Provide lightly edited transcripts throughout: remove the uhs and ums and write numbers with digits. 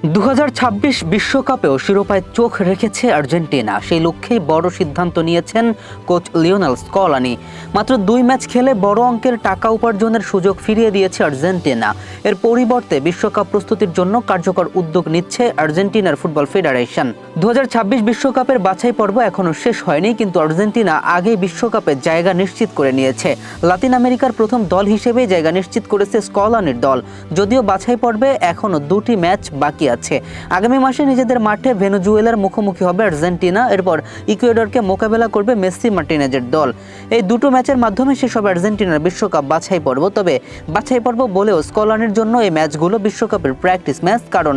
2026 বিশ্বকাপেও শিরোপায় চোখ রেখেছে আর্জেন্টিনা। সেই লক্ষ্যেই বড় সিদ্ধান্ত নিয়েছেন কোচ লিওনেল স্কলানি। মাত্র 2 ম্যাচ খেলে বড় অঙ্কের টাকা উপার্জনের সুযোগ ফিরিয়ে দিয়েছে আর্জেন্টিনা। এর পরিবর্তে বিশ্বকাপ প্রস্তুতির জন্য কার্যকর উদ্যোগ নিচ্ছে আর্জেন্টিনার ফুটবল ফেডারেশন। 2026 বিশ্বকাপের বাছাই পর্ব এখনও শেষ হয়নি, কিন্তু আর্জেন্টিনা আগেই বিশ্বকাপে জায়গা নিশ্চিত করে নিয়েছে। লাতিন আমেরিকার প্রথম দল হিসেবে জায়গা নিশ্চিত করেছে স্কলানির দল। যদিও বাছাই পর্বে এখনও 2টি ম্যাচ বাকি আছে। আগামী মাসে নিজেদের মাঠে ভেনেজুয়েলার মুখোমুখি হবে আর্জেন্টিনা। এরপর ইকুয়েডরকে মোকাবেলা করবে মেসি মার্টিনেজের দল। এই দুটো ম্যাচের মাধ্যমে শেষ হবে আর্জেন্টিনার বিশ্বকাপ বাছাই পর্ব। তবে বাছাই পর্ব বলেও স্কলানির জন্য এই ম্যাচগুলো বিশ্বকাপের প্র্যাকটিস ম্যাচ, কারণ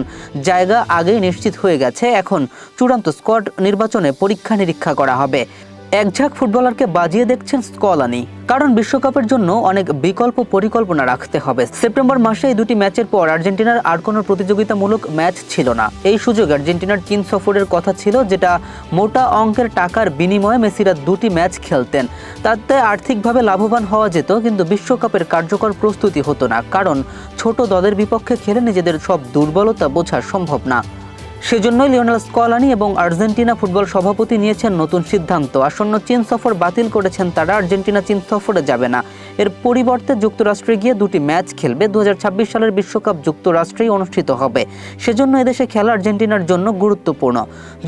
জায়গা আগেই নিশ্চিত হয়ে গেছে। এখন চূড়ান্ত স্কোয়াড নির্বাচনে পরীক্ষা নিরীক্ষা করা হবে। একঝাঁক ফুটবলারকে বাজিয়ে দেখছেন স্কলানি, কারণ বিশ্বকাপের জন্য অনেক বিকল্প পরিকল্পনা রাখতে হবে। সেপ্টেম্বর মাসে এই 2টি ম্যাচের পর আর্জেন্টিনার আর কোনো প্রতিযোগিতামূলক ম্যাচ ছিল না। এই সুযোগে আর্জেন্টিনার চীন সফরের কথা ছিল, যেটা মোটা অঙ্কের টাকার বিনিময়ে মেসিরা 2টি ম্যাচ খেলতেন। তাতে আর্থিকভাবে লাভবান হওয়া যেত, কিন্তু বিশ্বকাপের কার্যকর প্রস্তুতি হতো না, কারণ ছোট দলের বিপক্ষে খেলে নিজেদের সব দুর্বলতা বোঝা সম্ভব না। সেজন্যই লিওনেল স্কলানি এবং আর্জেন্টিনা ফুটবল সভাপতি নিয়েছেন নতুন সিদ্ধান্ত। আসন্ন চীন সফর বাতিল করেছেন তারা। আর্জেন্টিনা চীন সফরে যাবে না। এর পরিবর্তে যুক্তরাষ্ট্রে গিয়ে 2টি ম্যাচ খেলবে। 2026 সালের বিশ্বকাপ যুক্তরাষ্ট্রেই অনুষ্ঠিত হবে। সেজন্য এদেশে খেলা আর্জেন্টিনার জন্য গুরুত্বপূর্ণ।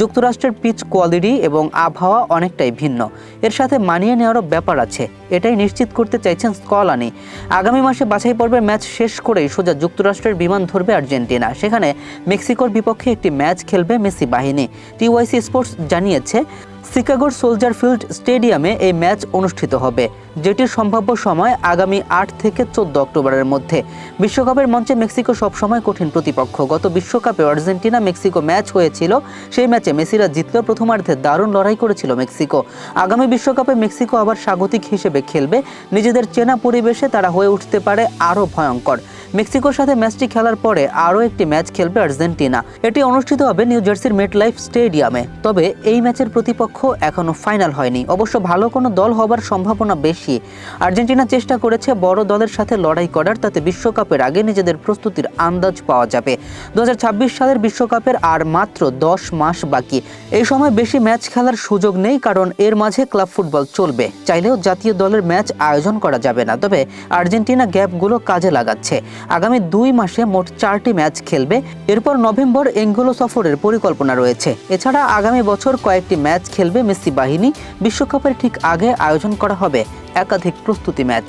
যুক্তরাষ্ট্রের পিচ কোয়ালিটি এবং আবহাওয়া অনেকটাই ভিন্ন। এর সাথে মানিয়ে নেওয়ারও ব্যাপার আছে। এটাই নিশ্চিত করতে চাইছেন স্কলানি। আগামী মাসে বাছাই পর্বের ম্যাচ শেষ করেই সোজা যুক্তরাষ্ট্রের বিমান ধরবে আর্জেন্টিনা। সেখানে মেক্সিকোর বিপক্ষে একটি ম্যাচ খেলবে মেসি বাহিনী। টিওয়াইসি স্পোর্টস জানিয়েছে, শিকাগোর সোলজার ফিল্ড স্টেডিয়ামে এই ম্যাচ অনুষ্ঠিত হবে, যেটির সম্ভাব্য সময় আগামী 8 থেকে 14 অক্টোবরের মধ্যে। বিশ্বকাপের মঞ্চে মেক্সিকো সবসময় কঠিন প্রতিপক্ষ। গত বিশ্বকাপে আর্জেন্টিনা মেক্সিকো ম্যাচ হয়েছিল। সেই ম্যাচে মেসিরা জিতলেও প্রথমার্ধে দারুণ লড়াই করেছিল মেক্সিকো। আগামী বিশ্বকাপে মেক্সিকো আবার স্বাগতিক হিসেবে খেলবে। নিজেদের চেনা পরিবেশে তারা হয়ে উঠতে পারে আরও ভয়ঙ্কর। মেক্সিকোর সাথে ম্যাচটি খেলার পরে আরও একটি ম্যাচ খেলবে আর্জেন্টিনা। এটি অনুষ্ঠিত হবে নিউ জার্সির মেটলাইফ স্টেডিয়ামে। তবে এই ম্যাচের প্রতিপক্ষ এখনও ফাইনাল হয়নি। অবশ্য ভালো কোনো দল হবার সম্ভাবনা বেশি। আর্জেন্টিনা চেষ্টা করেছে বড় দলের সাথে লড়াই করার, তাতে বিশ্বকাপের আগে নিজেদের প্রস্তুতির আন্দাজ পাওয়া যাবে। 2026 সালের বিশ্বকাপের আর মাত্র 10 মাস বাকি। এই সময় বেশি ম্যাচ খেলার সুযোগ নেই, কারণ এর মাঝে ক্লাব ফুটবল চলবে। চাইলেও জাতীয় দলের ম্যাচ আয়োজন করা যাবে না। তবে আর্জেন্টিনা গ্যাপগুলো কাজে লাগাচ্ছে। আগামী 2 মাসে মোট 4টি ম্যাচ খেলবে। এরপর নভেম্বর এঙ্গোলো সফরের পরিকল্পনা রয়েছে। এছাড়া আগামী বছর কয়েকটি ম্যাচ খেলবে মেসি বাহিনী। বিশ্বকাপের ঠিক আগে আয়োজন করা হবে একাধিক প্রস্তুতি ম্যাচ।